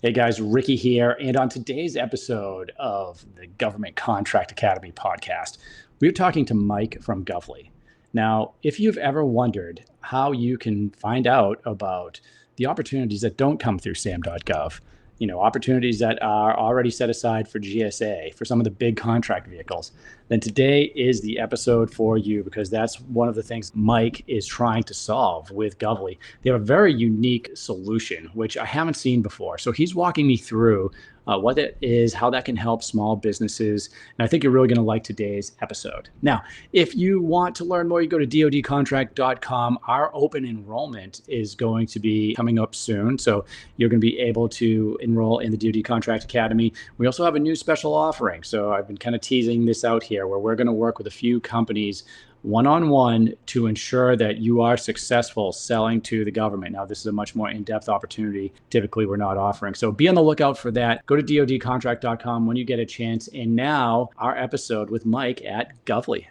Hey guys, Ricky here. And on today's episode of the Government Contract Academy podcast, we're talking to Mike from Govly. Now, if you've ever wondered how you can find out about the opportunities that don't come through SAM.gov, opportunities that are already set aside for GSA, for some of the big contract vehicles, then today is the episode for you because that's one of the things Mike is trying to solve with Govly. They have a very unique solution, which I haven't seen before. So he's walking me through what it is, how that can help small businesses. And I think you're really going to like today's episode. Now, if you want to learn more, you go to dodcontract.com. Our open enrollment is going to be coming up soon. So you're going to be able to enroll in the DoD Contract Academy. We also have a new special offering. So I've been kind of teasing this out here where we're going to work with a few companies one-on-one to ensure that you are successful selling to the government. Now, this is a much more in-depth opportunity. Typically, we're not offering. So be on the lookout for that. Go to dodcontract.com when you get a chance. And now, our episode with Mike at Govly.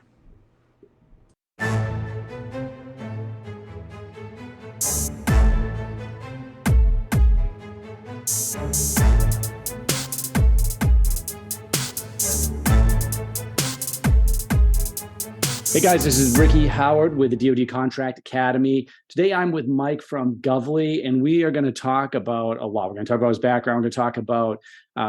Hey guys, this is Ricky Howard with the DoD Contract Academy. Today I'm with Mike from Govly, and we are going to talk about a lot. We're going to talk about his background. We're going to talk about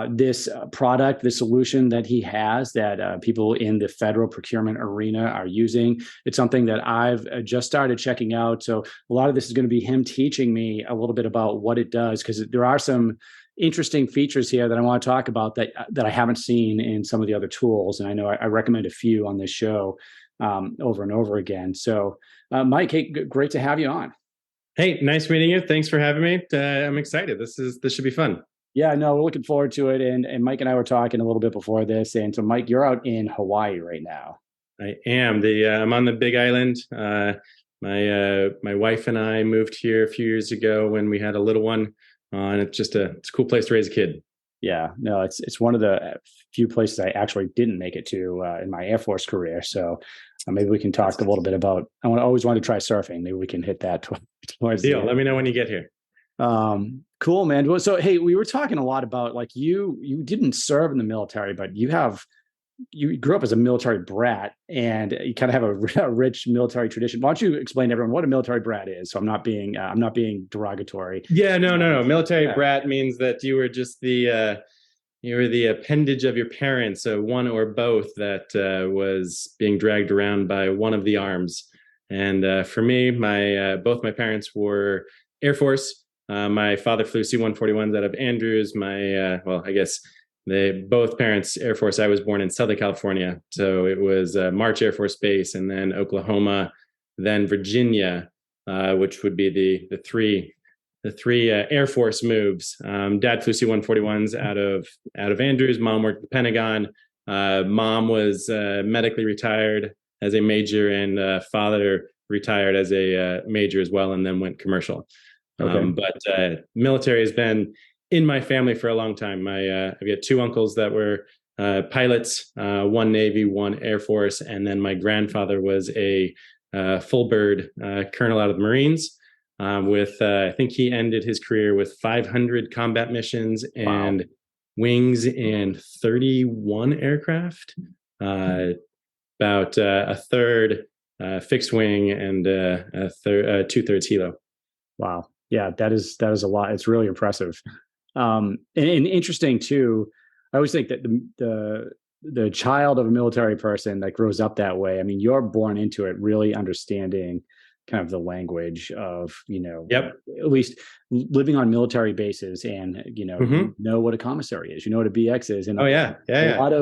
this product, this solution that he has that people in the federal procurement arena are using. It's something that I've just started checking out. So a lot of this is going to be him teaching me a little bit about what it does, because there are some interesting features here that I want to talk about that I haven't seen in some of the other tools. And I know I recommend a few on this show over and over again. So, Mike, hey, great to have you on. Hey, nice meeting you. Thanks for having me. I'm excited. This should be fun. Yeah, no, we're looking forward to it. And Mike and I were talking a little bit before this. And so, Mike, you're out in Hawaii right now. I am. I'm on the Big Island. My wife and I moved here a few years ago when we had a little one. And it's a cool place to raise a kid. Yeah, no, it's one of the few places I actually didn't make it to in my Air Force career. So maybe we can talk a little bit about. Always wanted to try surfing. Maybe we can hit that towards deal. Let me know when you get here. Cool, man. So hey, we were talking a lot about like you didn't serve in the military, but you grew up as a military brat, and you kind of have a rich military tradition. Why don't you explain to everyone what a military brat is? So I'm not being derogatory. Yeah, no. Military brat means that you were just you were the appendage of your parents, so one or both that was being dragged around by one of the arms. And for me, both my parents were Air Force. My father flew C-141s out of Andrews. I guess both parents Air Force. I was born in Southern California, so it was March Air Force Base, and then Oklahoma, then Virginia, which would be the three Air Force moves. Dad flew C-141s out of Andrews. Mom worked at the Pentagon. Mom was medically retired as a major, and father retired as a major as well, and then went commercial. Okay. But military has been in my family for a long time. I've got two uncles that were pilots, one Navy, one Air Force, and then my grandfather was a full bird colonel out of the Marines. I think he ended his career with 500 combat missions and wings and 31 aircraft, about a third fixed wing and two-thirds helo. Wow. Yeah, that is a lot. It's really impressive. And interesting too. I always think that the child of a military person that grows up that way, I mean, you're born into it really understanding kind of the language of, Yep. At least living on military bases, and you know what a commissary is, you know what a BX is. And a lot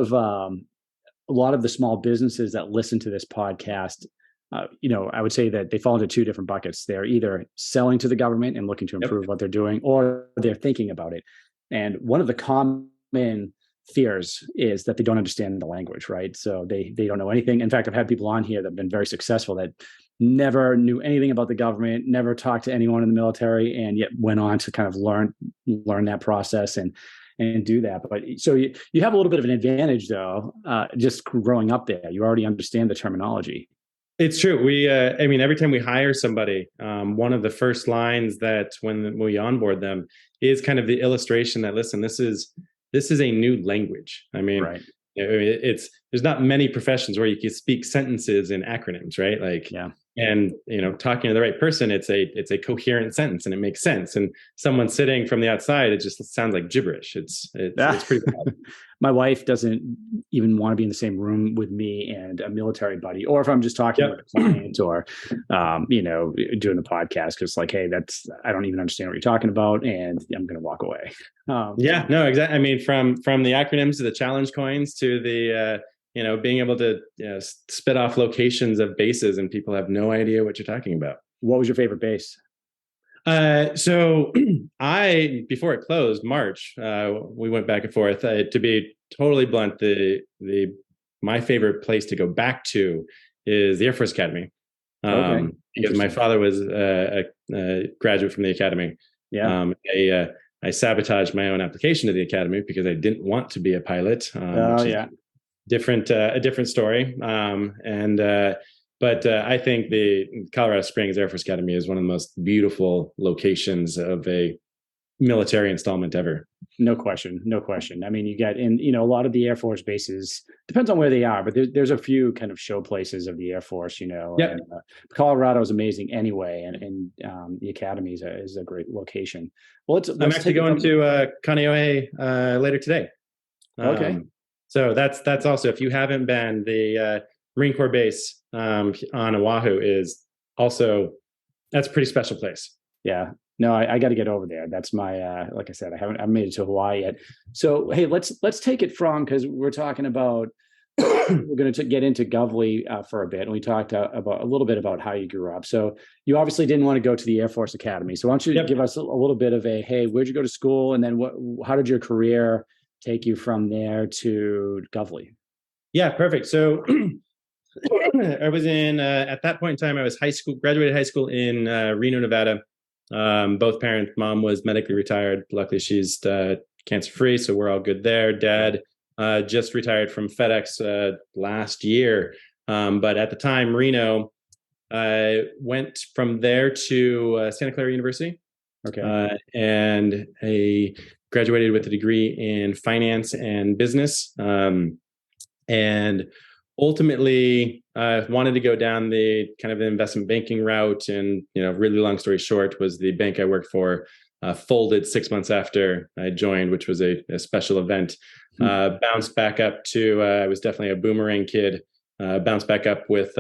of the small businesses that listen to this podcast, I would say that they fall into two different buckets. They're either selling to the government and looking to improve what they're doing, or they're thinking about it. And one of the common fears is that they don't understand the language, right? So they don't know anything. In fact, I've had people on here that have been very successful that never knew anything about the government, never talked to anyone in the military, and yet went on to kind of learn that process and do that. But so you have a little bit of an advantage though, just growing up there. You already understand the terminology. It's true. I mean, every time we hire somebody, one of the first lines that when we onboard them is kind of the illustration that, listen, this is a new language. I mean, Right. it's there's not many professions where you can speak sentences in acronyms, right? Like, Yeah. and talking to the right person, it's a coherent sentence and it makes sense. And someone sitting from the outside, it just sounds like gibberish. It's pretty bad. My wife doesn't even want to be in the same room with me and a military buddy, or if I'm just talking with a client or, doing the podcast, because like, hey, I don't even understand what you're talking about, and I'm going to walk away. Yeah, no, exactly. I mean, from the acronyms to the challenge coins to the being able to spit off locations of bases, and people have no idea what you're talking about. What was your favorite base? So before it closed, March, we went back and forth. To be totally blunt, my favorite place to go back to is the Air Force Academy. Because my father was a graduate from the academy. Yeah. I sabotaged my own application to the academy because I didn't want to be a pilot. A different story. But I think the Colorado Springs Air Force Academy is one of the most beautiful locations of a military installment ever. No question. I mean, you get in, a lot of the Air Force bases, depends on where they are, but there's a few kind of show places of the Air Force, Yep. And, Colorado is amazing anyway. And the Academy is a great location. Well, I'm actually going to Kaneohe later today. Okay. So that's also, if you haven't been, the Marine Corps base on Oahu that's a pretty special place. Yeah. No, I got to get over there. That's my, like I said, I haven't made it to Hawaii yet. So, hey, let's take it from, because we're talking about, we're going to get into Govly for a bit. And we talked about a little bit about how you grew up. So you obviously didn't want to go to the Air Force Academy. So why don't you give us a little bit of hey, where'd you go to school? And then how did your career take you from there to Govly? Yeah, perfect. So I was at that point in time, I was graduated high school in Reno, Nevada. Both parents, mom was medically retired. Luckily, she's cancer-free, so we're all good there. Dad just retired from FedEx last year. But at the time, Reno, went from there to Santa Clara University. Okay. And I graduated with a degree in finance and business. And ultimately wanted to go down the kind of investment banking route. And, really long story short, was the bank I worked for folded 6 months after I joined, which was a special event. Bounced back up to, I was definitely a boomerang kid, bounced back up with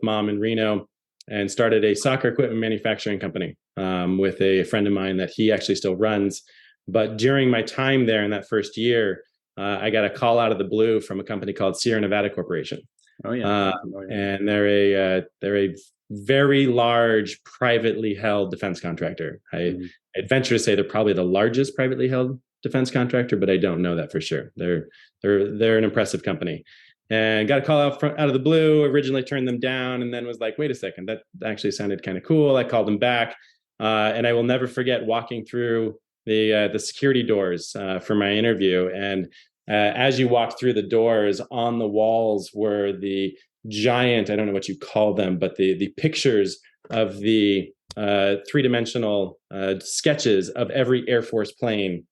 mom in Reno and started a soccer equipment manufacturing company with a friend of mine that he actually still runs. But during my time there in that first year, I got a call out of the blue from a company called Sierra Nevada Corporation. Oh yeah. And they're a very large privately held defense contractor. I'd venture to say they're probably the largest privately held defense contractor, but I don't know that for sure. They're an impressive company. And got a call out of the blue, originally turned them down, and then was like, wait a second, that actually sounded kind of cool. I called them back. And I will never forget walking through the security doors for my interview. And as you walked through the doors, on the walls were the giant, I don't know what you call them, but the pictures of the three-dimensional sketches of every Air Force plane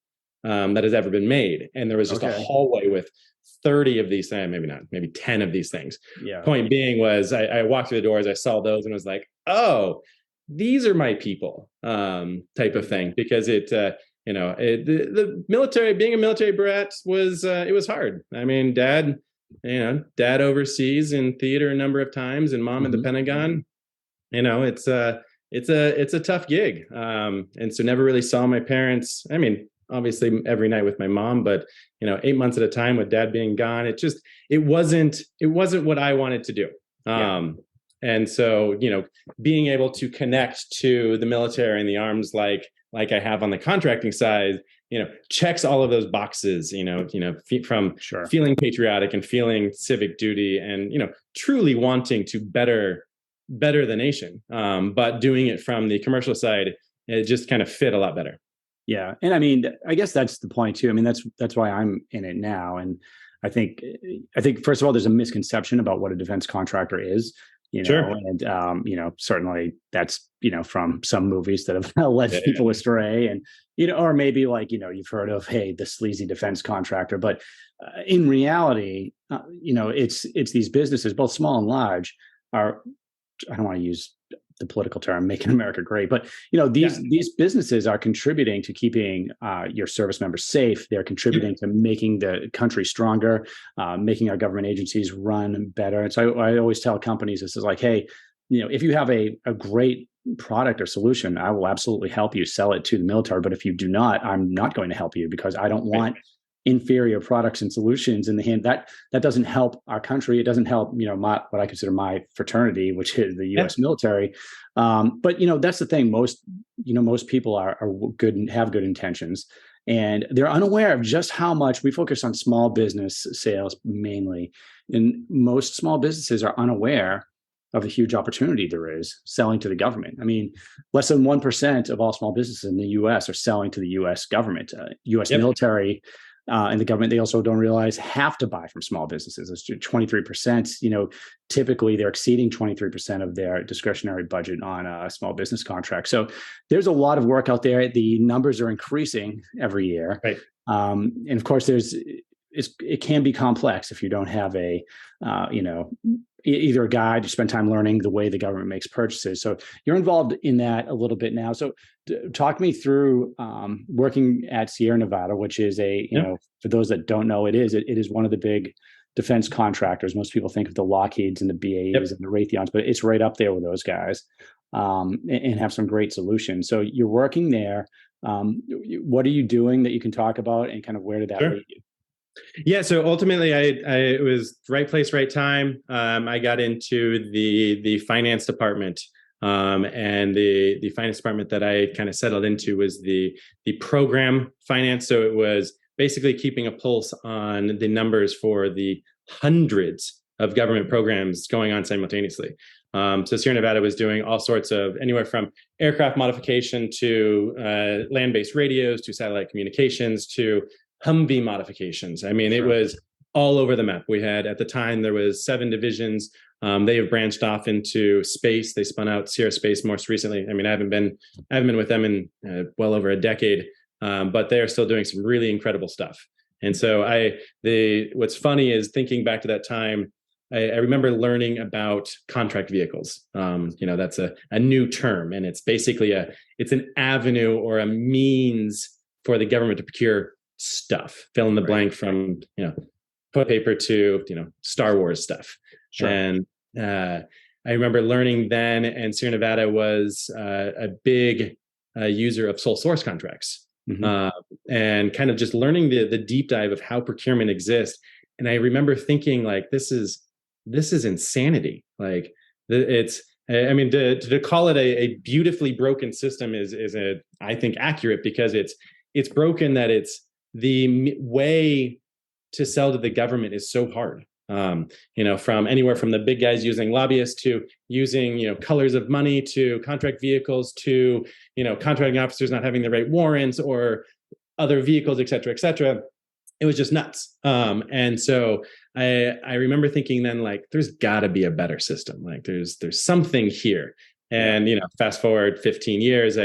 that has ever been made. And there was just a hallway with 30 of these things, maybe not, maybe 10 of these things. Yeah. Point being was I walked through the doors, I saw those and was like, oh, these are my people, type of thing. Because the military, being a military brat was it was hard. I mean, dad overseas in theater a number of times, and mom in the Pentagon. It's a tough gig. And so never really saw my parents. I mean, obviously every night with my mom, but 8 months at a time with dad being gone, it wasn't what I wanted to do. And so, being able to connect to the military and the arms like I have on the contracting side, checks all of those boxes, from feeling patriotic and feeling civic duty and, truly wanting to better the nation. But doing it from the commercial side, it just kind of fit a lot better. Yeah. And I mean, I guess that's the point too. I mean, that's why I'm in it now. And I think first of all, there's a misconception about what a defense contractor is. Sure. certainly that's, from some movies that have led Yeah. people astray. And, or maybe like, you've heard of, hey, the sleazy defense contractor. But in reality, it's these businesses, both small and large, are, I don't want to use the political term "making America great," but these businesses are contributing to keeping your service members safe. They're contributing to making the country stronger, making our government agencies run better. And so I always tell companies, this is like, hey, if you have a great product or solution, I will absolutely help you sell it to the military. But if you do not, I'm not going to help you, because I don't want inferior products and solutions in the hand. That doesn't help our country. It doesn't help what I consider my fraternity, which is the U.S. military. But that's the thing. Most people are good and have good intentions, and they're unaware of just how much we focus on small business sales mainly, and most small businesses are unaware of the huge opportunity there is selling to the government. I mean, less than 1% of all small businesses in the U.S. are selling to the U.S. government. U.S. military and the government, they also don't realize, have to buy from small businesses. It's 23%. Typically they're exceeding 23% of their discretionary budget on a small business contract. So there's a lot of work out there. The numbers are increasing every year. Right. And of course, it can be complex if you don't have either a guide, you spend time learning the way the government makes purchases. So you're involved in that a little bit now. So talk me through working at Sierra Nevada, which is for those that don't know, it is one of the big defense contractors. Most people think of the Lockheeds and the BAEs and the Raytheons, but it's right up there with those guys, and have some great solutions. So you're working there. What are you doing that you can talk about, and kind of where did that lead you? Yeah, so ultimately, it was right place, right time. I got into the finance department, and the finance department that I kind of settled into was the program finance. So it was basically keeping a pulse on the numbers for the hundreds of government programs going on simultaneously. So Sierra Nevada was doing all sorts of anywhere from aircraft modification to land-based radios to satellite communications to Humvee modifications. I mean, It was all over the map. We had, at the time, there was 7 divisions. They have branched off into space. They spun out Sierra Space most recently. I mean, I haven't been with them in well over a decade, but they are still doing some really incredible stuff. And so what's funny is, thinking back to that time, I remember learning about contract vehicles. That's a new term, and it's basically it's an avenue or a means for the government to procure stuff, fill in the blank, from toilet paper to Star Wars stuff. Sure. And I remember learning then, and Sierra Nevada was a big user of sole source contracts, and kind of just learning the deep dive of how procurement exists. And I remember thinking, like, this is insanity. Like, to call it a beautifully broken system is I think accurate, because it's broken, that it's the way to sell to the government is so hard. From anywhere from the big guys using lobbyists to using, colors of money, to contract vehicles, to, contracting officers not having the right warrants or other vehicles, et cetera, et cetera. It was just nuts. And so I remember thinking then, like, there's gotta be a better system. Like there's something here. And, fast forward 15 years,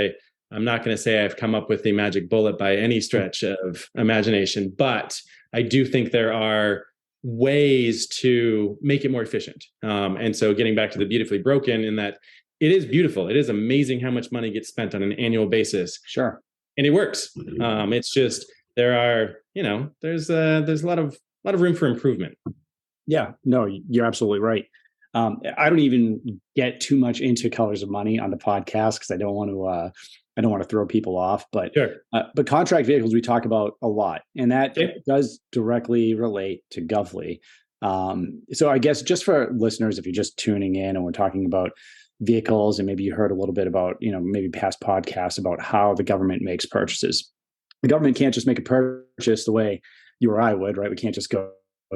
I'm not going to say I've come up with the magic bullet by any stretch of imagination, but I do think there are ways to make it more efficient. And so, getting back to the beautifully broken, in that it is beautiful. It is amazing how much money gets spent on an annual basis. Sure. And it works. It's just, there are, there's a lot of room for improvement. Yeah, no, you're absolutely right. I don't even get too much into colors of money on the podcast, because I don't want to throw people off, but sure. But contract vehicles we talk about a lot, and that does directly relate to Govly. So I guess, just for listeners, if you're just tuning in and we're talking about vehicles, and maybe you heard a little bit about, maybe past podcasts about how the government makes purchases. The government can't just make a purchase the way you or I would, right? We can't just go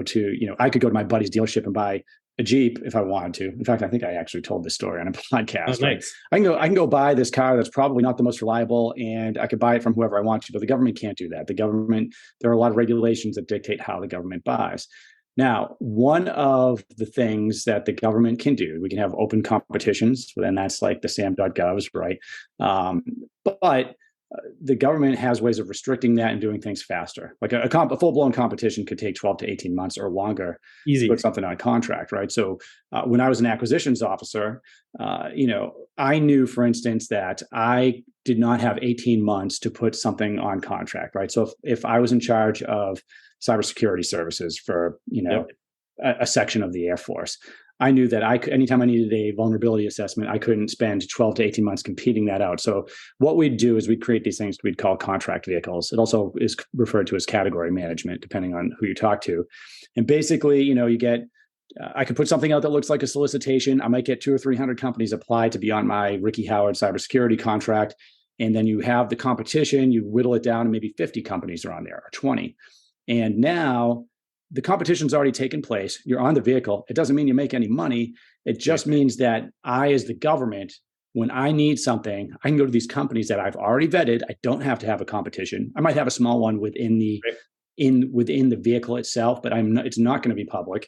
to, I could go to my buddy's dealership and buy a Jeep if I wanted to. In fact, I think I actually told this story on a podcast. Oh, nice. I can go buy this car that's probably not the most reliable, and I could buy it from whoever I want to, but the government can't do that. There are a lot of regulations that dictate how the government buys. Now, one of the things that the government can do, we can have open competitions, and that's like the sam.govs, right? Um, but the government has ways of restricting that and doing things faster. Like a full-blown competition could take 12 to 18 months or longer Easy. to put something on a contract, right? So when I was an acquisitions officer, I knew, for instance, that I did not have 18 months to put something on contract, right? So if I was in charge of cybersecurity services for, Yep. a section of the Air Force, I knew that anytime I needed a vulnerability assessment, I couldn't spend 12 to 18 months competing that out. So what we'd do is we'd create these things we'd call contract vehicles. It also is referred to as category management, depending on who you talk to. And basically, you get, I could put something out that looks like a solicitation. I might get 200 or 300 companies apply to be on my Ricky Howard cybersecurity contract. And then you have the competition, you whittle it down, and maybe 50 companies are on there, or 20. And now the competition's already taken place. You're on the vehicle. It doesn't mean you make any money. It just means that I, as the government, when I need something, I can go to these companies that I've already vetted. I don't have to have a competition. I might have a small one within the within the vehicle itself, but it's not going to be public.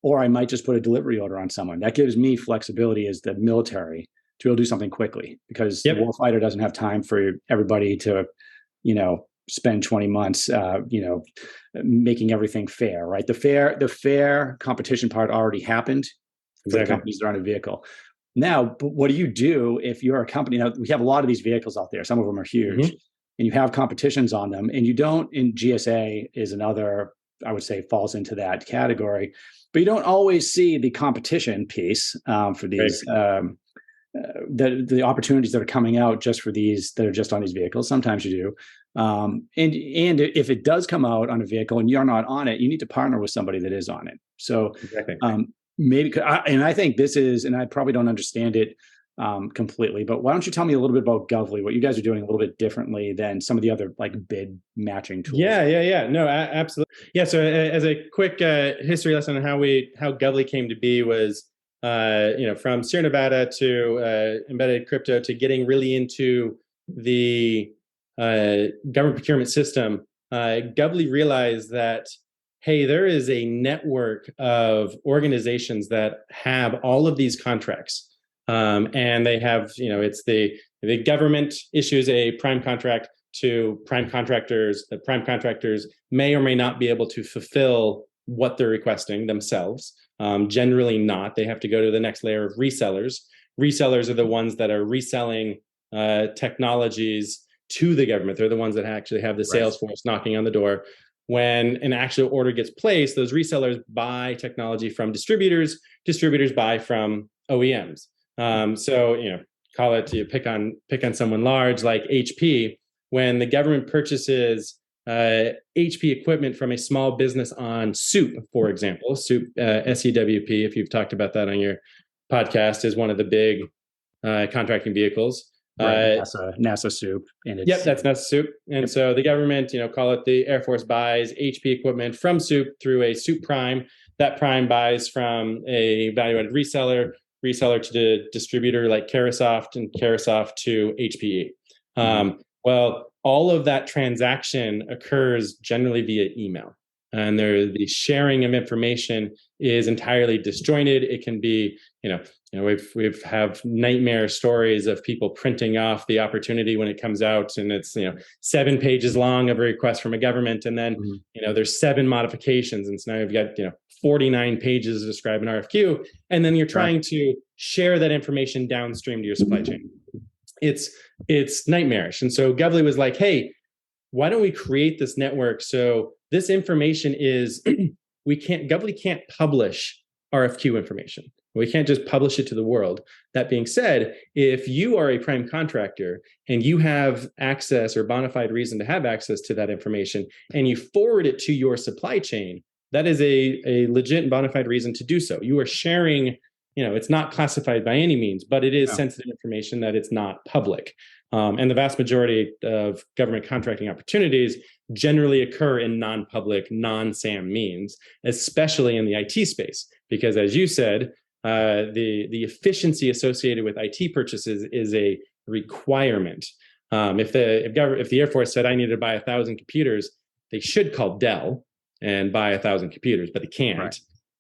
Or I might just put a delivery order on someone. That gives me flexibility as the military to be able to do something quickly, because the warfighter doesn't have time for everybody to, spend 20 months, making everything fair, right? The fair competition part already happened for the companies that are on a vehicle. Now, but what do you do if you're a company? Now, we have a lot of these vehicles out there. Some of them are huge, and you have competitions on them, and you don't. And GSA is another, I would say, falls into that category. But you don't always see the competition piece for these. The opportunities that are coming out just for these that are just on these vehicles. Sometimes you do. And if it does come out on a vehicle and you're not on it, you need to partner with somebody that is on it. So maybe, and I think this is, and I probably don't understand it completely, but why don't you tell me a little bit about Govly, what you guys are doing a little bit differently than some of the other like bid matching tools? Yeah. No, absolutely. Yeah. So as a quick history lesson on how Govly came to be was, from Sierra Nevada to embedded crypto to getting really into the government procurement system, Govly realized that, hey, there is a network of organizations that have all of these contracts. And they have, it's the government issues a prime contract to prime contractors. The prime contractors may or may not be able to fulfill what they're requesting themselves. Generally not. They have to go to the next layer of resellers. Resellers are the ones that are reselling technologies to the government. They're the ones that actually have the sales force knocking on the door. When an actual order gets placed, those resellers buy technology from distributors. Distributors buy from OEMs. Call it, you pick on someone large like HP. When the government purchases HP equipment from a small business on Soup, for example, Soup, SEWP, if you've talked about that on your podcast, is one of the big contracting vehicles. NASA Soup. And that's NASA Soup. And so the government, call it the Air Force, buys HP equipment from Soup through a Soup prime. That prime buys from a value-added reseller to the distributor like Carahsoft, and Carahsoft to HPE. Well, all of that transaction occurs generally via email, and the sharing of information is entirely disjointed. It can be, we've have nightmare stories of people printing off the opportunity when it comes out, and it's 7 pages long of a request from a government, and then there's 7 modifications, and so now you've got 49 pages to describe an RFQ, and then you're trying to share that information downstream to your supply chain. It's nightmarish. And so Govly was like, hey, why don't we create this network? So this information is, Govly can't publish RFQ information. We can't just publish it to the world. That being said, if you are a prime contractor and you have access or bona fide reason to have access to that information, and you forward it to your supply chain, that is a legit and bona fide reason to do so. You are sharing, it's not classified by any means, but it is sensitive information that it's not public. And the vast majority of government contracting opportunities generally occur in non-public, non-SAM means, especially in the IT space, because as you said, the efficiency associated with IT purchases is a requirement. If the Air Force said I needed to buy 1,000 computers, they should call Dell. and buy 1,000 computers, but they can't.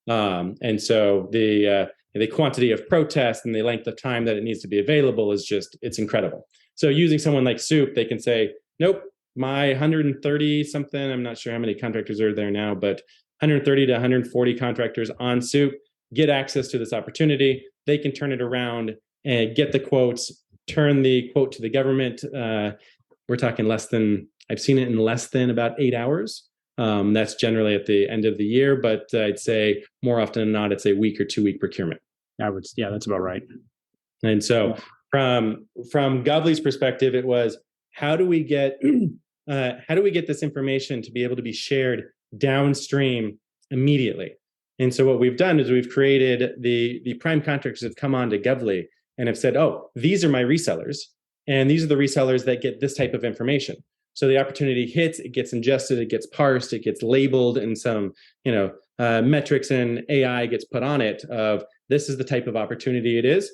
Right. And so the quantity of protest and the length of time that it needs to be available is just, it's incredible. So using someone like Soup, they can say, nope, my 130 something, I'm not sure how many contractors are there now, but 130 to 140 contractors on Soup get access to this opportunity. They can turn it around and get the quotes, turn the quote to the government. We're talking I've seen it in less than about 8 hours. That's generally at the end of the year, but I'd say more often than not, it's a week or 2 week procurement. Yeah, that's about right. And so from Govly's perspective, it was, how do we get this information to be able to be shared downstream immediately? And so what we've done is we've created the prime contractors have come on to Govly and have said, oh, these are my resellers, and these are the resellers that get this type of information. So the opportunity hits, it gets ingested, it gets parsed, it gets labeled, and some metrics and AI gets put on it of, this is the type of opportunity it is.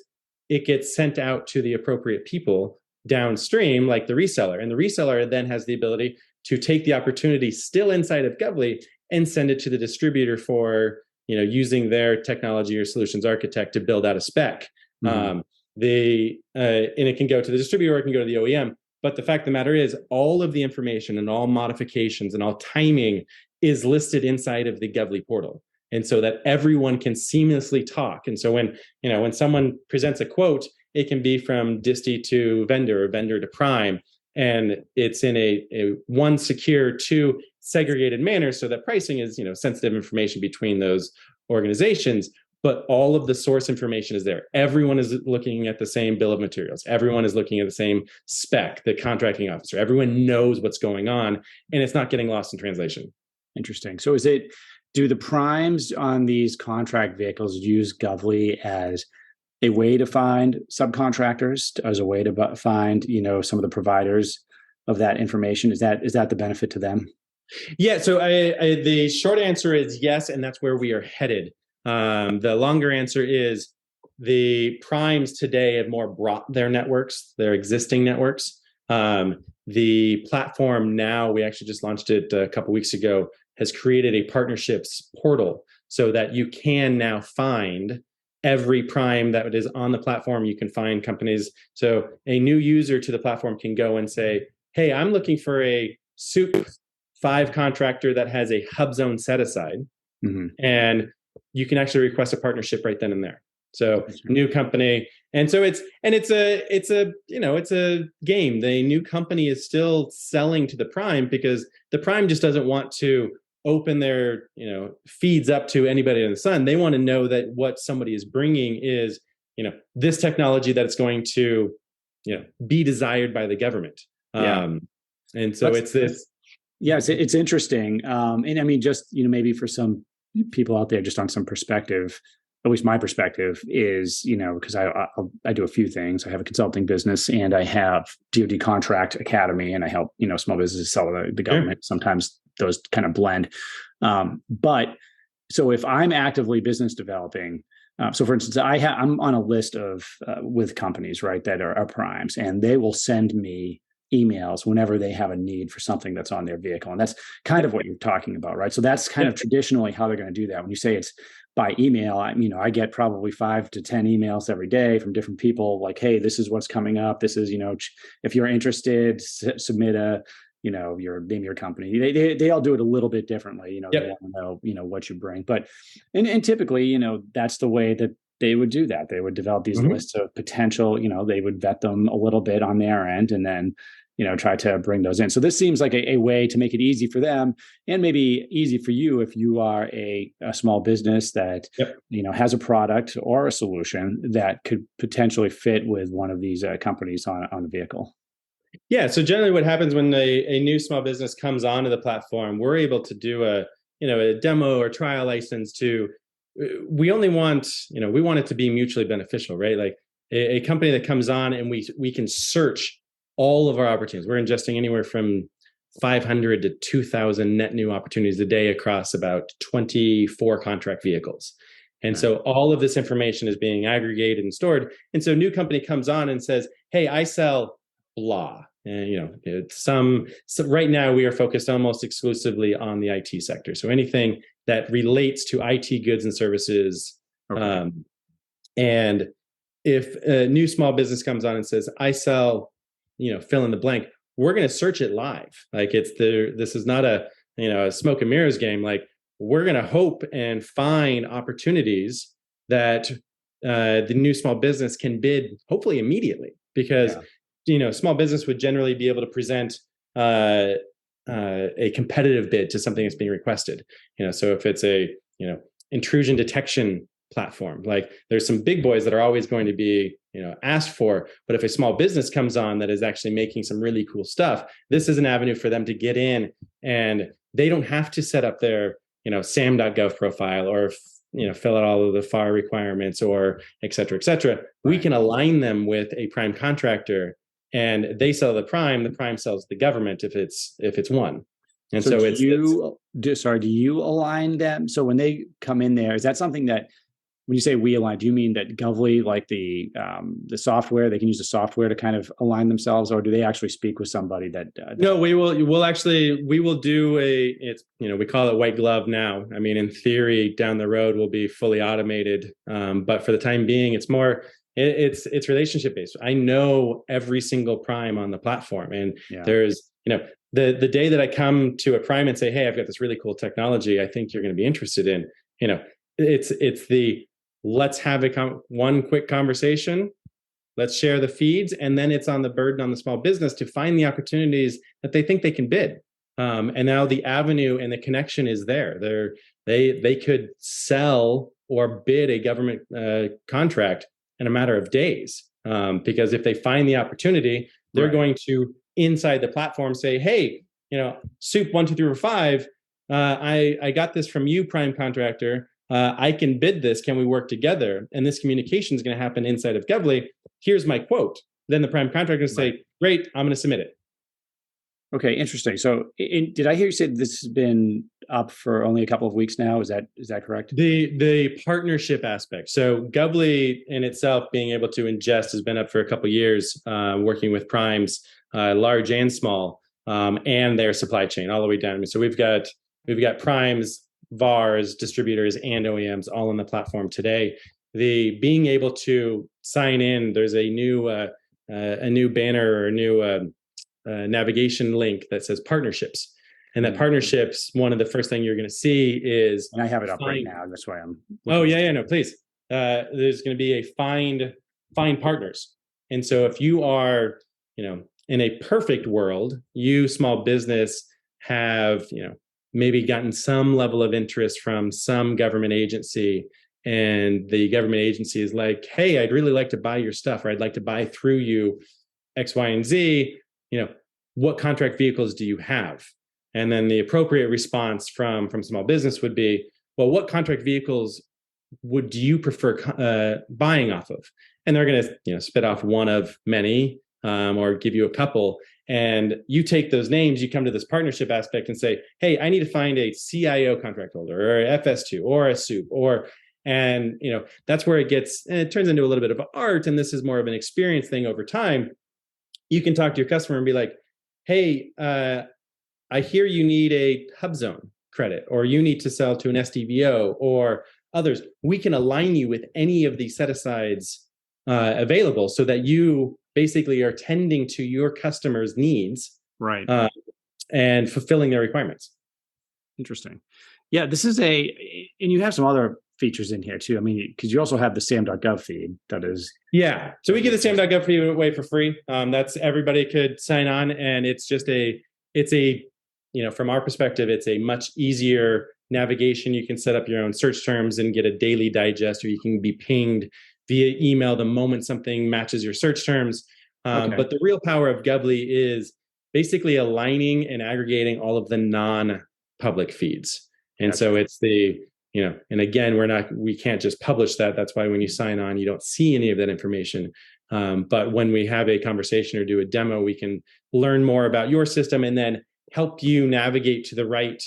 It gets sent out to the appropriate people downstream, like the reseller. And the reseller then has the ability to take the opportunity still inside of Govly and send it to the distributor for using their technology or solutions architect to build out a spec. And it can go to the distributor or it can go to the OEM. But the fact of the matter is, all of the information and all modifications and all timing is listed inside of the Govly portal. And so that everyone can seamlessly talk. And so when someone presents a quote, it can be from disty to vendor or vendor to prime. And it's in a one secure, two segregated manner, so that pricing is sensitive information between those organizations. But all of the source information is there. Everyone is looking at the same bill of materials. Everyone is looking at the same spec, the contracting officer. Everyone knows what's going on, and it's not getting lost in translation. Interesting. So do the primes on these contract vehicles use Govly as a way to find subcontractors, as a way to find, some of the providers of that information? Is that the benefit to them? Yeah. So the short answer is yes, and that's where we are headed. The longer answer is, the primes today have more brought their networks, their existing networks. The platform now, we actually just launched it a couple of weeks ago, has created a partnerships portal so that you can now find every prime that is on the platform. You can find companies. So a new user to the platform can go and say, hey, I'm looking for a Soup 5 contractor that has a hub zone set aside. And you can actually request a partnership right then and there. So new company. And so it's a game. The new company is still selling to the prime, because the prime just doesn't want to open their feeds up to anybody in the sun. They want to know that what somebody is bringing is this technology that it's going to be desired by the government. And so it's this. Yes, it's interesting. And I mean, just maybe for some people out there, just on some perspective, at least my perspective is, because I do a few things. I have a consulting business, and I have DoD Contract Academy, and I help small businesses sell to the government. Sometimes those kind of blend. But so if I'm actively business developing, so for instance, I'm on a list of with companies, right, that are primes, and they will send me emails whenever they have a need for something that's on their vehicle. And that's kind of what you're talking about, right? So that's kind of traditionally how they're going to do that. When you say it's by email, I get probably 5 to 10 emails every day from different people like, hey, this is what's coming up. This is, if you're interested, submit your name, your company. They all do it a little bit differently. They want to know, what you bring. But, and typically, that's the way that they would do that. They would develop these lists of potential, they would vet them a little bit on their end, and then, try to bring those in. So this seems like a way to make it easy for them, and maybe easy for you if you are a small business that, has a product or a solution that could potentially fit with one of these companies on the vehicle. Yeah. So generally what happens when a new small business comes onto the platform, we're able to do a demo or trial license we only want, we want it to be mutually beneficial, right? Like a company that comes on and we can search all of our opportunities. We're ingesting anywhere from 500 to 2,000 net new opportunities a day across about 24 contract vehicles. And so all of this information is being aggregated and stored. And so a new company comes on and says, hey, I sell blah. And so right now we are focused almost exclusively on the IT sector. So anything that relates to IT goods and services. Okay. And if a new small business comes on and says, I sell, fill in the blank, we're going to search it live. Like this is not a smoke and mirrors game. Like we're going to hope and find opportunities that the new small business can bid hopefully immediately, because small business would generally be able to present a competitive bid to something that's being requested. So if it's a intrusion detection platform, like there's some big boys that are always going to be asked for, but if a small business comes on that is actually making some really cool stuff, this is an avenue for them to get in, and they don't have to set up their sam.gov profile or fill out all of the FAR requirements or et cetera, et cetera. Right. We can align them with a prime contractor, and they sell the prime sells the government if it's one. And so do you align them? So when they come in there, is that something that, when you say we align, do you mean that Govly, like the software, they can use the software to kind of align themselves, or do they actually speak with somebody that? No, we will do we call it white glove now. I mean, in theory, down the road will be fully automated, but for the time being, it's more. It's relationship based. I know every single prime on the platform, and there's the day that I come to a prime and say, hey, I've got this really cool technology I think you're going to be interested in. It's the let's have one quick conversation. Let's share the feeds, and then it's on the burden on the small business to find the opportunities that they think they can bid. And now the avenue and the connection is there. They could sell or bid a government contract in a matter of days, because if they find the opportunity, they're going to inside the platform say, hey, soup 1 2 3 4 5. I got this from you, prime contractor. I can bid this. Can we work together? And this communication is going to happen inside of Govly. Here's my quote. Then the prime contractor will say, great, I'm going to submit it. Okay, interesting. So did I hear you say this has been up for only a couple of weeks now? Is that correct? The partnership aspect. So Govly in itself being able to ingest has been up for a couple of years, working with primes, large and small, and their supply chain all the way down. So we've got primes, VARs, distributors, and OEMs all on the platform today. The being able to sign in, there's a new banner or a new navigation link that says partnerships. And that partnerships, one of the first thing you're going to see is, and I have it up right now. That's why I'm. Oh yeah, no, please. There's going to be a find partners. And so if you are, in a perfect world, you small business have, maybe gotten some level of interest from some government agency, and the government agency is like, hey, I'd really like to buy your stuff, or I'd like to buy through you X, Y, and Z. What contract vehicles do you have? And then the appropriate response from small business would be, well, what contract vehicles do you prefer buying off of? And they're going to spit off one of many, or give you a couple. And you take those names, you come to this partnership aspect and say, hey, I need to find a CIO contract holder or a FS2 or a SOUP and that's where it turns into a little bit of art. And this is more of an experience thing over time. You can talk to your customer and be like, hey, I hear you need a HubZone credit, or you need to sell to an SDVO or others. We can align you with any of the set-asides available, so that you basically are tending to your customers' needs, right, and fulfilling their requirements. Interesting. Yeah, this is and you have some other features in here too. I mean, because you also have the sam.gov feed that is. Yeah, so we give the sam.gov feed away for free. That's everybody could sign on, and it's a from our perspective, it's a much easier navigation. You can set up your own search terms and get a daily digest, or you can be pinged via email the moment something matches your search terms. But the real power of Govly is basically aligning and aggregating all of the non-public feeds. And so it's and again, we can't just publish that. That's why when you sign on, you don't see any of that information. But when we have a conversation or do a demo, we can learn more about your system and then help you navigate to the right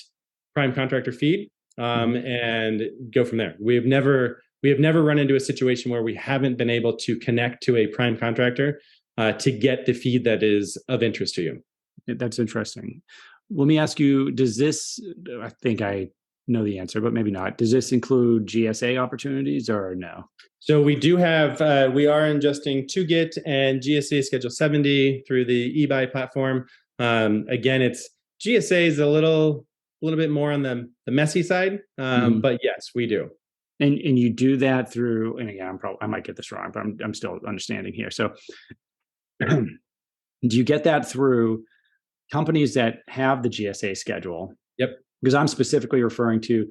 prime contractor feed, and go from there. We have never run into a situation where we haven't been able to connect to a prime contractor to get the feed that is of interest to you. That's interesting. Let me ask you, does this, I think I know the answer, but maybe not. Does this include GSA opportunities or no? So we do have, we are ingesting 2GIT and GSA Schedule 70 through the eBuy platform. Again, it's GSA is a little bit more on the messy side, but yes, we do. And you do that through, and again, I might get this wrong, but I'm still understanding here. So do you get that through companies that have the GSA schedule? Yep. Because I'm specifically referring to,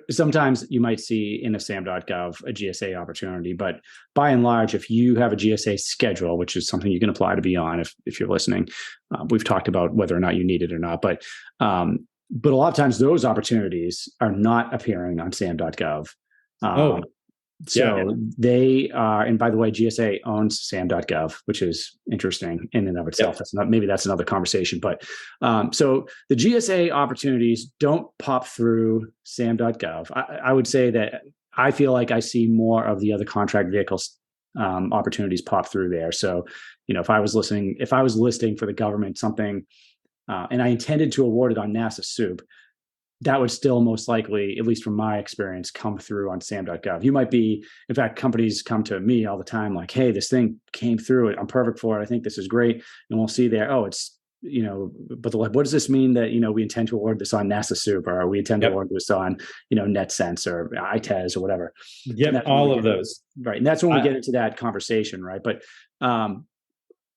sometimes you might see in a SAM.gov a GSA opportunity, but by and large, if you have a GSA schedule, which is something you can apply to be on if you're listening, we've talked about whether or not you need it or not, but a lot of times those opportunities are not appearing on SAM.gov. So they are, and by the way, GSA owns SAM.gov, which is interesting in and of itself. Yep. Maybe that's another conversation. But so the GSA opportunities don't pop through SAM.gov. I would say that I feel like I see more of the other contract vehicles opportunities pop through there. So, if I was listing for the government something, and I intended to award it on NASA SOUP, that would still most likely, at least from my experience, come through on SAM.gov. You might be, in fact, companies come to me all the time like, hey, this thing came through. I'm perfect for it. I think this is great. And we'll see there, oh, it's, but like, what does this mean that, we intend to award this on NASA SOUP, or we intend to award this on, NetSense or ITES or whatever. Yep, all of those. Right. And that's when we get into that conversation, right?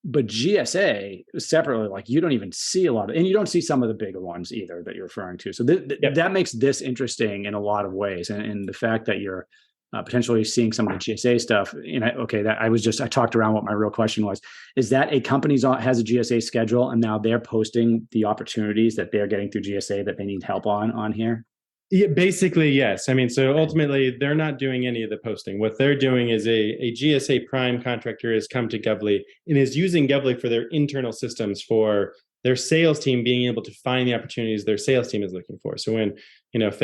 But GSA separately, like you don't even see a lot of, and you don't see some of the bigger ones either that you're referring to. So that makes this interesting in a lot of ways. And the fact that you're potentially seeing some of the GSA stuff, I talked around what my real question was, is that a company has a GSA schedule and now they're posting the opportunities that they're getting through GSA that they need help on here? Yeah, basically, yes. I mean, so ultimately, they're not doing any of the posting. What they're doing is a GSA prime contractor has come to Govly and is using Govly for their internal systems for their sales team being able to find the opportunities their sales team is looking for. So when, if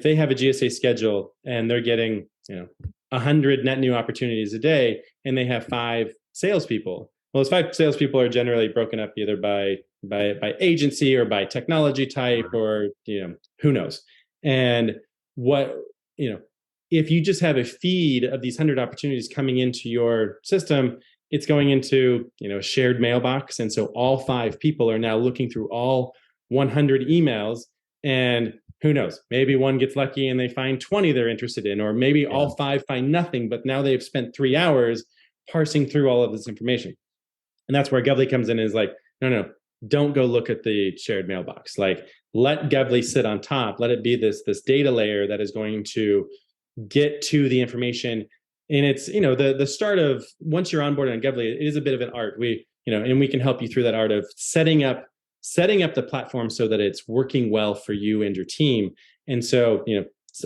they have a GSA schedule and they're getting, 100 net new opportunities a day and they have 5 salespeople, well, those 5 salespeople are generally broken up either by agency or by technology type or who knows. And if you just have a feed of these 100 opportunities coming into your system, it's going into a shared mailbox, and so all 5 people are now looking through all 100 emails, and who knows, maybe one gets lucky and they find 20 they're interested in, or maybe all 5 find nothing, but now they've spent 3 hours parsing through all of this information. And that's where Govly comes in and is like, no, don't go look at the shared mailbox. Like, let Govly sit on top. Let it be this data layer that is going to get to the information. And it's, the start of, once you're onboarded on Govly, it is a bit of an art. And we can help you through that art of setting up the platform so that it's working well for you and your team. And so,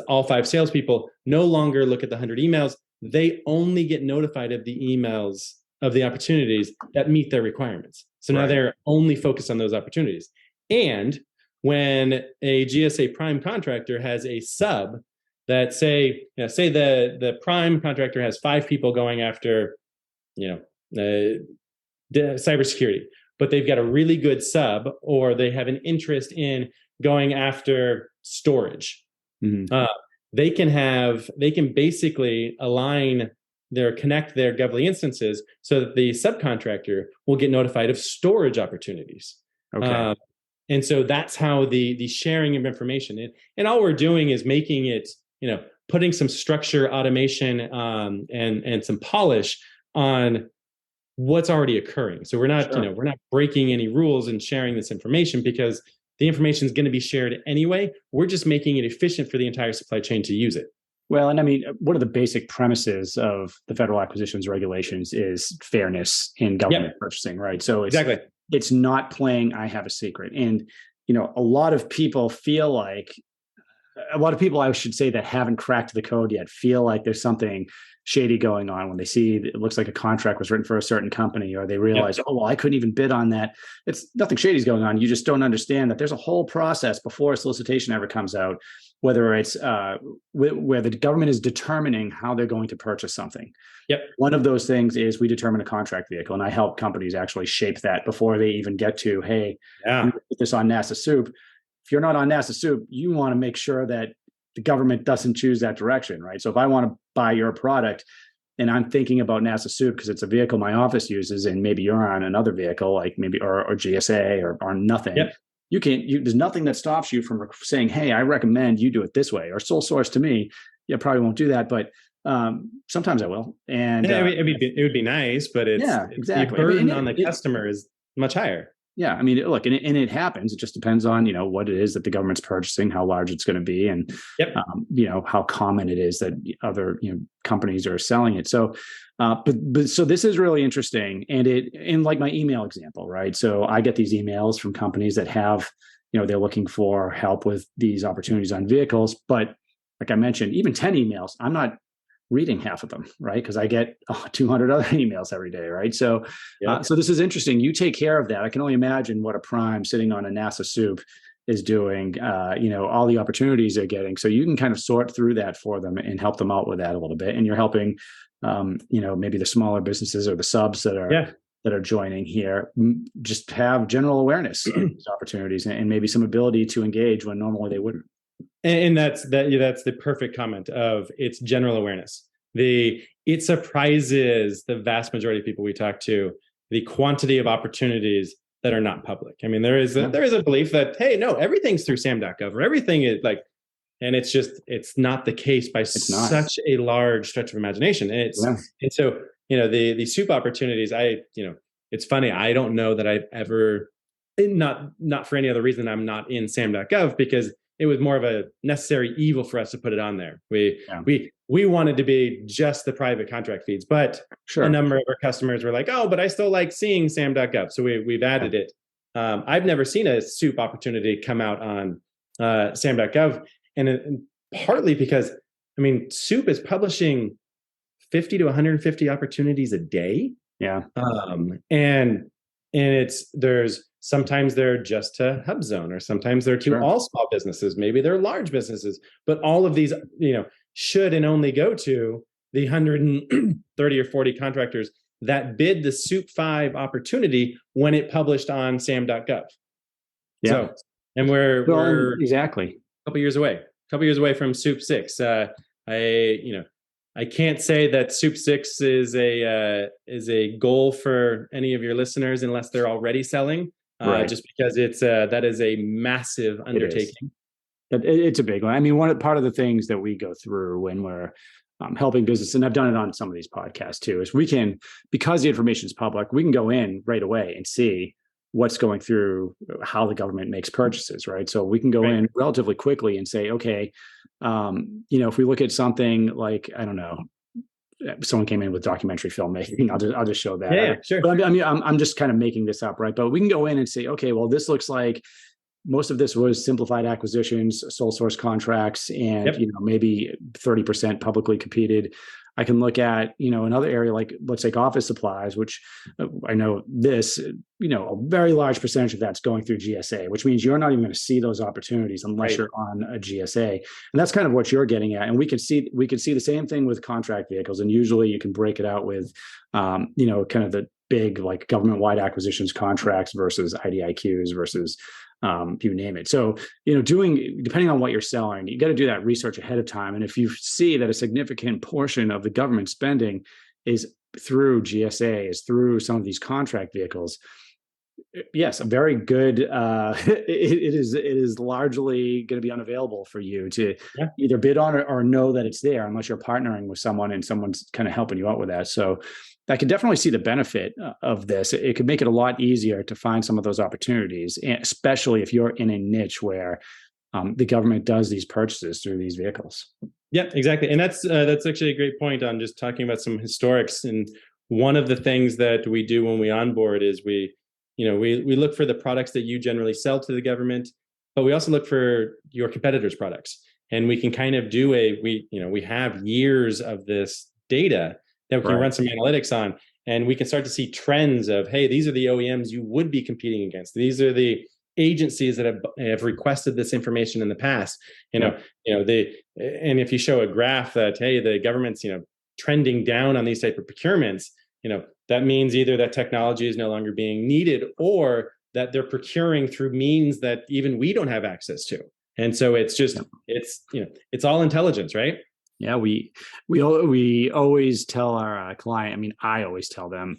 all 5 salespeople no longer look at the 100 emails. They only get notified of the emails of the opportunities that meet their requirements. So now they're only focused on those opportunities. And when a GSA prime contractor has a sub that say the prime contractor has 5 people going after, cybersecurity, but they've got a really good sub, or they have an interest in going after storage. Mm-hmm. They can basically connect their Govly instances so that the subcontractor will get notified of storage opportunities. Okay. And so that's how the sharing of information, and all we're doing is making it, putting some structure, automation, and some polish on what's already occurring. So we're not, we're not breaking any rules and sharing this information, because the information is going to be shared anyway. We're just making it efficient for the entire supply chain to use it. Well, and I mean, one of the basic premises of the federal acquisitions regulations is fairness in government purchasing, right? So it's not playing I have a secret. And, a lot of people feel like a lot of people, I should say, that haven't cracked the code yet feel like there's something shady going on when they see it looks like a contract was written for a certain company, or they realize, Yep. oh, well, I couldn't even bid on that. It's nothing shady's going on. You just don't understand that there's a whole process before a solicitation ever comes out, whether it's where the government is determining how they're going to purchase something. Yep. One of those things is we determine a contract vehicle, and I help companies actually shape that before they even get to, hey, Yeah. put this on NASA Soup. If you're not on NASA Soup, you want to make sure that the government doesn't choose that direction, right? So if I want to buy your product and I'm thinking about NASA Soup because it's a vehicle my office uses, and maybe you're on another vehicle, like maybe or GSA or nothing, Yep. there's nothing that stops you from saying, hey, I recommend you do it this way. Or sole source to me, you probably won't do that, but sometimes I will. And it would be nice, but yeah, exactly. the burden on the customer is much higher. Yeah, I mean, look, and it happens. It just depends on what it is that the government's purchasing, how large it's going to be, and Yep. How common it is that other companies are selling it. So, but so this is really interesting, and in like my email example, right? So I get these emails from companies that have they're looking for help with these opportunities on vehicles, but like I mentioned, even 10 emails, I'm not reading half of them, right? Because I get 200 other emails every day, right? So, so this is interesting. You take care of that. I can only imagine what a prime sitting on a NASA Soup is doing. All the opportunities they're getting. So you can kind of sort through that for them and help them out with that a little bit. And you're helping, maybe the smaller businesses or the subs that are joining here just have general awareness of these opportunities and maybe some ability to engage when normally they wouldn't. And that's the perfect comment of it's general awareness. It surprises the vast majority of people we talk to, the quantity of opportunities that are not public. I mean, there is a belief that, hey, no, everything's through sam.gov, or everything is like, and it's not the case by such a large stretch of imagination. And and so, the soup opportunities, it's funny. I don't know that I've ever, not for any other reason, I'm not in sam.gov, because it was more of a necessary evil for us to put it on there. We wanted to be just the private contract feeds, but a number of our customers were like, oh, but I still like seeing sam.gov. So we've added it. I've never seen a soup opportunity come out on sam.gov. And partly because, I mean, soup is publishing 50 to 150 opportunities a day. Yeah. And sometimes they're just to HubZone, or sometimes they're to all small businesses. Maybe they're large businesses, but all of these, should and only go to the 130 or 40 contractors that bid the Soup 5 opportunity when it published on sam.gov. Yeah. So, and we're exactly a couple years away from Soup 6. I can't say that Soup 6 is a goal for any of your listeners unless they're already selling. Just because that is a massive undertaking. It's a big one. I mean, part of the things that we go through when we're helping business, and I've done it on some of these podcasts too, is because the information is public, we can go in right away and see what's going through, how the government makes purchases, right? So we can go in relatively quickly and say, okay, if we look at something like, I don't know, someone came in with documentary filmmaking, I'll just show that. Yeah, sure. But I'm just kind of making this up, right? But we can go in and say, okay, well, this looks like most of this was simplified acquisitions, sole source contracts, and maybe 30% publicly competed. I can look at another area, like let's take office supplies, which I know this, a very large percentage of that's going through GSA, which means you're not even going to see those opportunities unless you're on a GSA, and that's kind of what you're getting at. And we could see the same thing with contract vehicles, and usually you can break it out with, kind of the big like government-wide acquisitions contracts versus IDIQs versus you name it. So, depending on what you're selling, you got to do that research ahead of time. And if you see that a significant portion of the government spending is through GSA, is through some of these contract vehicles, yes, a very good, it is largely going to be unavailable for you to either bid on or know that it's there, unless you're partnering with someone and someone's kind of helping you out with that. So I can definitely see the benefit of this. It could make it a lot easier to find some of those opportunities, especially if you're in a niche where the government does these purchases through these vehicles. Yeah, exactly. And that's actually a great point on just talking about some historics. And one of the things that we do when we onboard is we look for the products that you generally sell to the government, but we also look for your competitors' products. and we can kind of do we have years of this data that we can run some analytics on, and we can start to see trends of, hey, these are the OEMs you would be competing against. These are the agencies that have requested this information in the past. And if you show a graph that, hey, the government's, trending down on these type of procurements, that means either that technology is no longer being needed, or that they're procuring through means that even we don't have access to. And so it's just, it's all intelligence, right? Yeah, we always tell our client. I mean, I always tell them,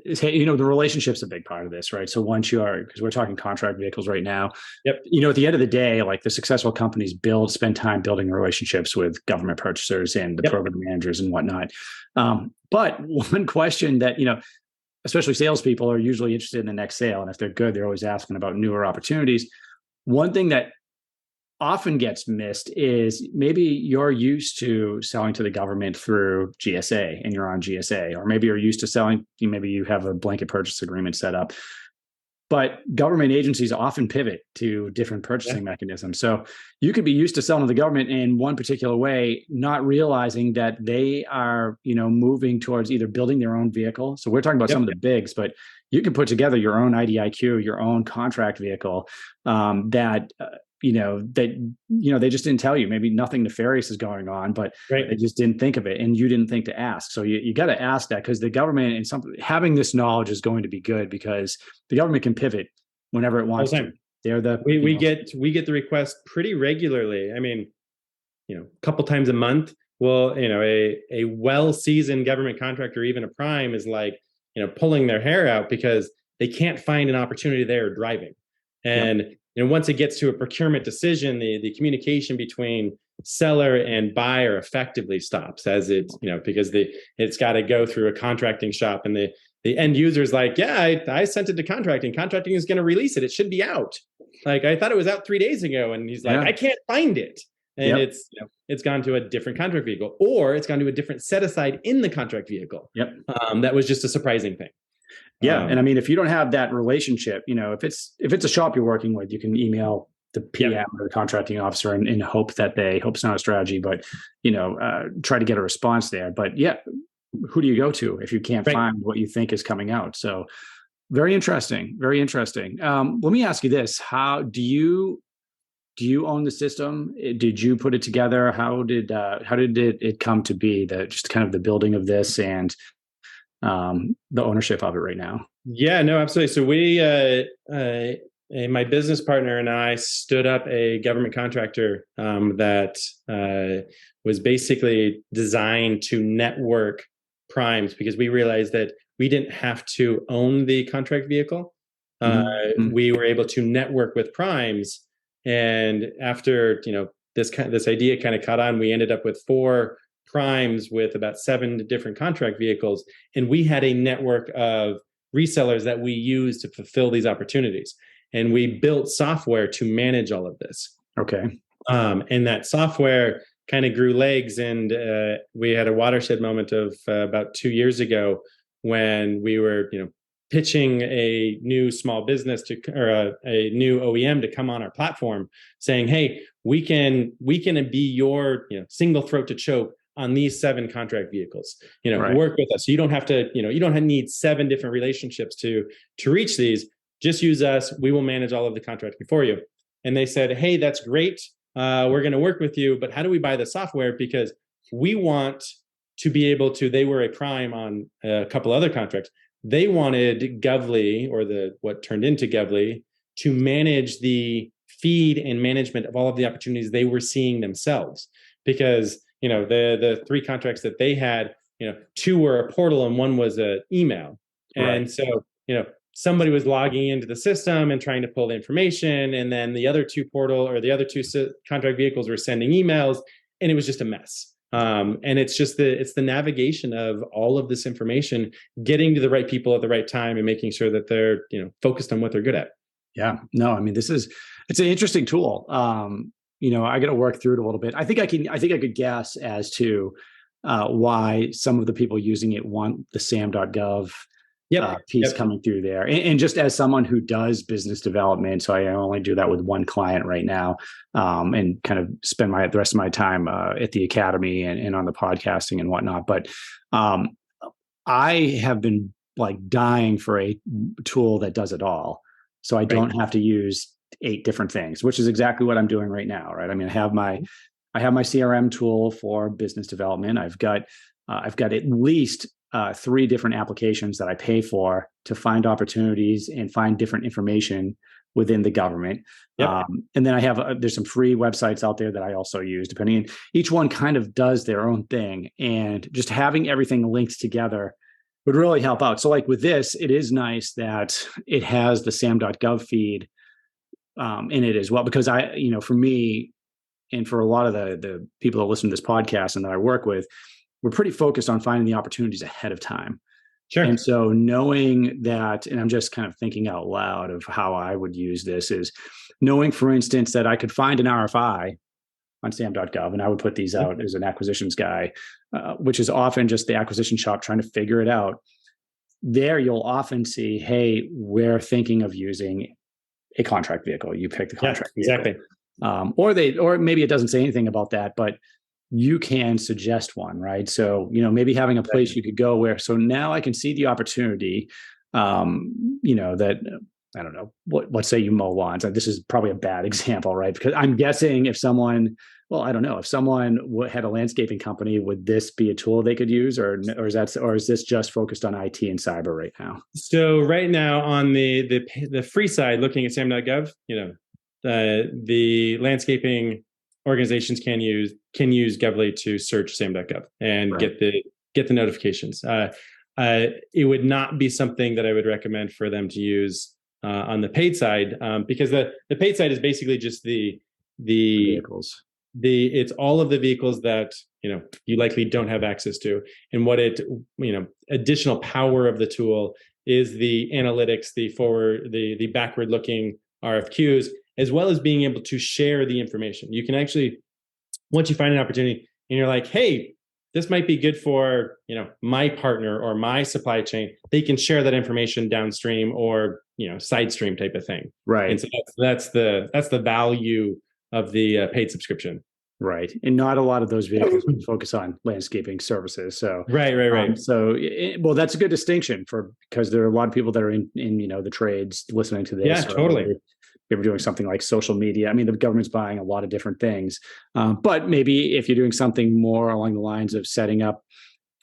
hey, the relationship's a big part of this, right? So once you are, because we're talking contract vehicles right now. Yep. At the end of the day, like the successful companies spend time building relationships with government purchasers and the program managers and whatnot. But one question that, especially salespeople are usually interested in the next sale, and if they're good, they're always asking about newer opportunities. One thing that often gets missed is maybe you're used to selling to the government through GSA and you're on GSA, or maybe you're used to selling, maybe you have a blanket purchase agreement set up. But government agencies often pivot to different purchasing mechanisms. So you could be used to selling to the government in one particular way, not realizing that they are, moving towards either building their own vehicle. So we're talking about some of the bigs, but you can put together your own IDIQ, your own contract vehicle that they just didn't tell you. Maybe nothing nefarious is going on, but they just didn't think of it, and you didn't think to ask. So you got to ask that, because the government and having this knowledge is going to be good, because the government can pivot whenever it wants to. They're we get the request pretty regularly. I mean, a couple times a month. Well, a well-seasoned government contractor, even a prime, is like, pulling their hair out because they can't find an opportunity they're driving. And once it gets to a procurement decision, the communication between seller and buyer effectively stops, as because it's got to go through a contracting shop, and the end user is like, yeah, I sent it to contracting. Contracting is going to release it. It should be out. Like, I thought it was out 3 days ago, and he's like, I can't find it. And it's gone to a different contract vehicle, or it's gone to a different set aside in the contract vehicle. That was just a surprising thing. Yeah. And I mean, if you don't have that relationship, if it's a shop you're working with, you can email the PM or the contracting officer and hope it's not a strategy, but, try to get a response there. But who do you go to if you can't find what you think is coming out? So very interesting. Very interesting. Let me ask you this. How do you own the system? Did you put it together? How did it come to be, just kind of the building of this and the ownership of it right now? Yeah, no, absolutely. So we, my business partner and I stood up a government contractor that was basically designed to network primes, because we realized that we didn't have to own the contract vehicle. We were able to network with primes, and after this idea kind of caught on, we ended up with 4 primes with about 7 different contract vehicles, and we had a network of resellers that we use to fulfill these opportunities, and we built software to manage all of this. And that software kind of grew legs, and we had a watershed moment of about 2 years ago when we were pitching a new small business or a new OEM to come on our platform, saying, hey, we can be your single throat to choke on these 7 contract vehicles. Work with us. So you don't have to, you don't need 7 different relationships to reach these. Just use us. We will manage all of the contracting for you. And they said, hey, that's great. We're going to work with you, but how do we buy the software? Because we want to be able to, they were a prime on a couple other contracts. They wanted Govly, or what turned into Govly, to manage the feed and management of all of the opportunities they were seeing themselves. Because the 3 contracts that they had, 2 were a portal and 1 was an email. And so, somebody was logging into the system and trying to pull the information, and then the other 2 contract vehicles were sending emails, and it was just a mess. And it's just the navigation of all of this information, getting to the right people at the right time, and making sure that they're focused on what they're good at. Yeah, no, I mean, it's an interesting tool. I got to work through it a little bit. I think I could guess as to why some of the people using it want the SAM.gov Yep. piece Yep. coming through there. And just as someone who does business development, so I only do that with one client right now, and kind of spend the rest of my time at the academy and on the podcasting and whatnot. But I have been like dying for a tool that does it all, so I don't have to use 8 different things, which is exactly what I'm doing right now. Right? I mean, I have my CRM tool for business development. I've got at least 3 different applications that I pay for to find opportunities and find different information within the government. Yep. And then I have there's some free websites out there that I also use, depending. And each one kind of does their own thing, and just having everything linked together would really help out. So, like with this, it is nice that it has the sam.gov feed in it as well, because for me and for a lot of the people that listen to this podcast and that I work with, we're pretty focused on finding the opportunities ahead of time. Sure. And so knowing that, and I'm just kind of thinking out loud of how I would use this, is knowing, for instance, that I could find an RFI on sam.gov and I would put these out as an acquisitions guy, which is often just the acquisition shop trying to figure it out. There you'll often see, hey, we're thinking of using a contract vehicle. You pick the contract vehicle. Exactly. Or maybe it doesn't say anything about that, but you can suggest one, right? So, maybe having a place you could go where, so now I can see the opportunity, that, I don't know, let's say you mow lawns. This is probably a bad example, right? Because I'm guessing if someone had a landscaping company, would this be a tool they could use, or is this just focused on IT and cyber right now? So right now on the free side, looking at sam.gov, the landscaping organizations can use Govly to search sam.gov and get the notifications. It would not be something that I would recommend for them to use on the paid side, because the paid side is basically just the vehicles. It's all of the vehicles that you likely don't have access to, and what additional power of the tool is the analytics, the backward looking RFQs, as well as being able to share the information. You can actually, once you find an opportunity and you're like, hey, this might be good for my partner or my supply chain, they can share that information downstream or side stream type of thing. Right. And so that's the value of the paid subscription. Right. And not a lot of those vehicles focus on landscaping services. So right. Well, that's a good distinction because there are a lot of people that are in the trades listening to this. Yeah, totally. If you're doing something like social media, I mean, the government's buying a lot of different things. But maybe if you're doing something more along the lines of setting up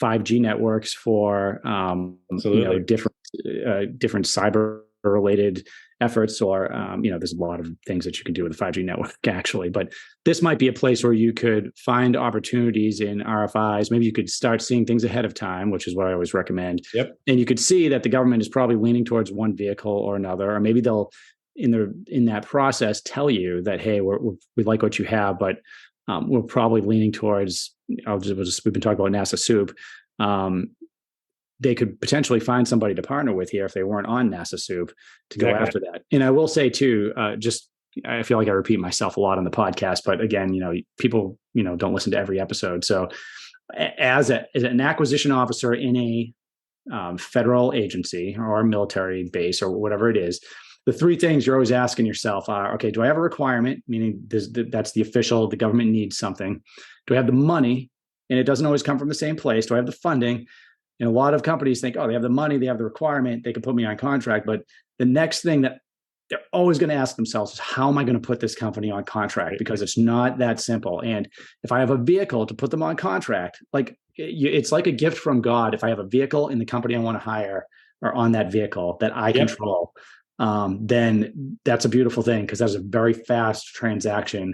5G networks for different cyber related efforts, or there's a lot of things that you can do with a 5G network actually. But this might be a place where you could find opportunities in RFIs. Maybe you could start seeing things ahead of time, which is what I always recommend. Yep. And you could see that the government is probably leaning towards one vehicle or another, or maybe they'll in that process tell you that, hey, we like what you have, but we're probably leaning towards, we've been talking about NASA Soup. They could potentially find somebody to partner with here if they weren't on NASA Soup to go after that. And I will say too, I feel like I repeat myself a lot on the podcast, but again, people, don't listen to every episode. So as an acquisition officer in a federal agency or military base or whatever it is, the 3 things you're always asking yourself are, okay, do I have a requirement? Meaning that's the official, the government needs something. Do I have the money? And it doesn't always come from the same place. Do I have the funding? And a lot of companies think, oh, they have the money, they have the requirement, they can put me on contract. But the next thing that they're always going to ask themselves is, how am I going to put this company on contract? Because it's not that simple. And if I have a vehicle to put them on contract, it's like a gift from God. If I have a vehicle in the company I want to hire or on that vehicle that I control, then that's a beautiful thing, because that's a very fast transaction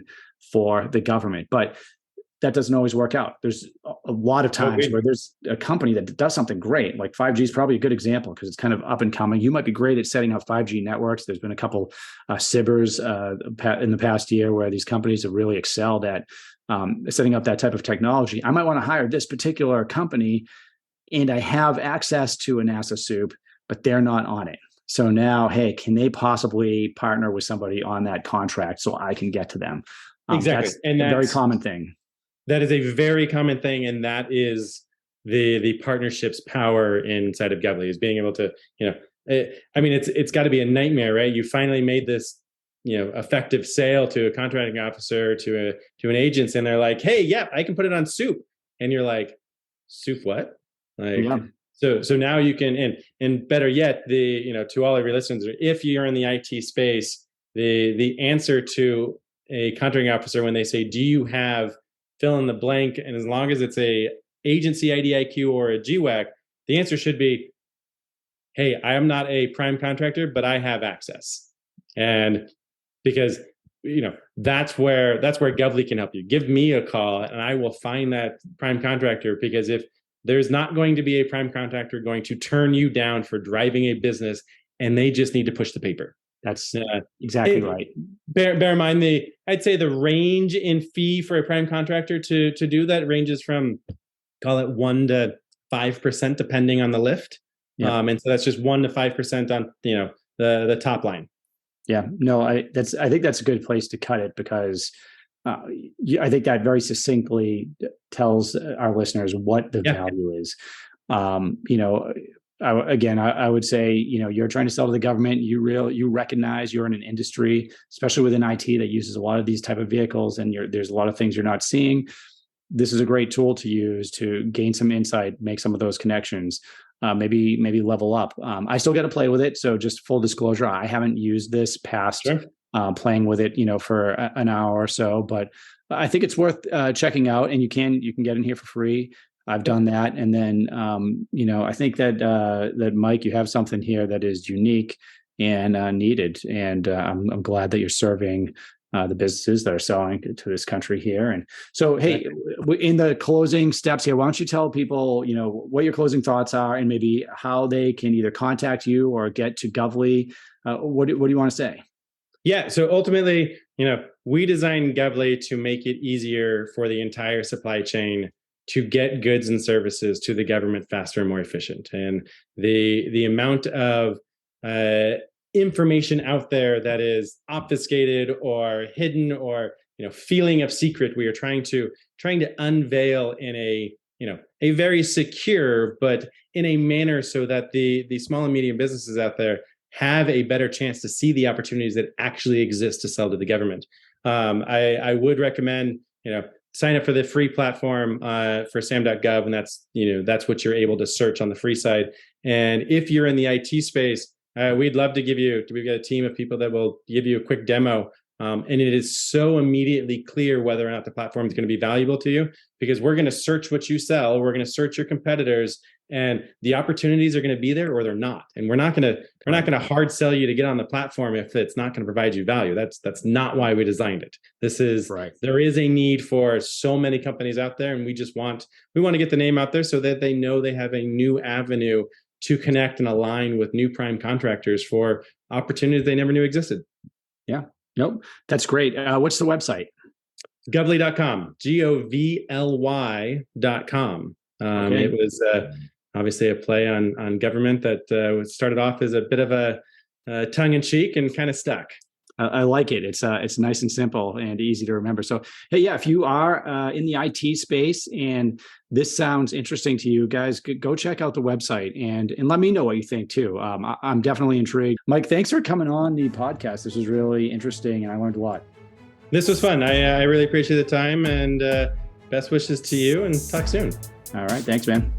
for the government. But that doesn't always work out. There's a lot of times where there's a company that does something great, like 5G is probably a good example because it's kind of up and coming. You might be great at setting up 5G networks. There's been a couple SIBRs in the past year where these companies have really excelled at setting up that type of technology. I might want to hire this particular company, and I have access to a NASA Soup, but they're not on it. So now, hey, can they possibly partner with somebody on that contract so I can get to them? Exactly. That's a very common thing. That is a very common thing, and that is the partnership's power inside of Govly is being able to, it's got to be a nightmare, right? You finally made this, effective sale to a contracting officer, to an agent, and they're like, hey, yeah, I can put it on soup. And you're like, soup what? Like, yeah. So now you can, and better yet, to all of your listeners, if you're in the IT space, the answer to a contracting officer when they say, do you have fill in the blank? And as long as it's a agency IDIQ or a GWAC, the answer should be, hey, I am not a prime contractor, but I have access. And because, that's where Govly can help you. Give me a call and I will find that prime contractor, because if there's not going to be a prime contractor going to turn you down for driving a business, and they just need to push the paper. That's exactly right. Bear in mind, I'd say the range in fee for a prime contractor to do that ranges from, call it 1 to 5%, depending on the lift. Yeah. And so that's just 1 to 5% on the top line. Yeah, no, I think that's a good place to cut it, because I think that very succinctly tells our listeners what the value is. I would say, you're trying to sell to the government. You recognize you're in an industry, especially within IT, that uses a lot of these type of vehicles, and there's a lot of things you're not seeing. This is a great tool to use to gain some insight, make some of those connections, maybe level up. I still got to play with it. So just full disclosure, I haven't used this past playing with it, for an hour or so, but I think it's worth checking out, and you can get in here for free. I've done that. And then, I think that Mike, you have something here that is unique and needed. And I'm glad that you're serving the businesses that are selling to this country here. And so, hey, in the closing steps here, why don't you tell people, what your closing thoughts are, and maybe how they can either contact you or get to Govly. What do you want to say? Yeah. So ultimately, we designed Govly to make it easier for the entire supply chain to get goods and services to the government faster and more efficient. And the amount of information out there that is obfuscated or hidden or feeling of secret, we are trying to unveil in a very secure, but in a manner so that the small and medium businesses out there have a better chance to see the opportunities that actually exist to sell to the government. I would recommend sign up for the free platform for sam.gov, and that's what you're able to search on the free side. And if you're in the IT space, we've got a team of people that will give you a quick demo. And it is so immediately clear whether or not the platform is going to be valuable to you, because we're going to search what you sell. We're going to search your competitors, and the opportunities are going to be there or they're not. And we're not going to hard sell you to get on the platform if it's not going to provide you value. That's not why we designed it. There is a need for so many companies out there, and we want to get the name out there so that they know they have a new avenue to connect and align with new prime contractors for opportunities they never knew existed. Yeah. Nope. That's great. What's the website? Govly.com, Govly.com. Okay. It was obviously a play on government that started off as a bit of a tongue-in-cheek and kind of stuck. I like it. It's nice and simple and easy to remember. So, hey, yeah, if you are in the IT space and this sounds interesting to you guys, go check out the website and let me know what you think too. I'm definitely intrigued. Mike, thanks for coming on the podcast. This was really interesting and I learned a lot. This was fun. I really appreciate the time, and best wishes to you, and talk soon. All right. Thanks, man.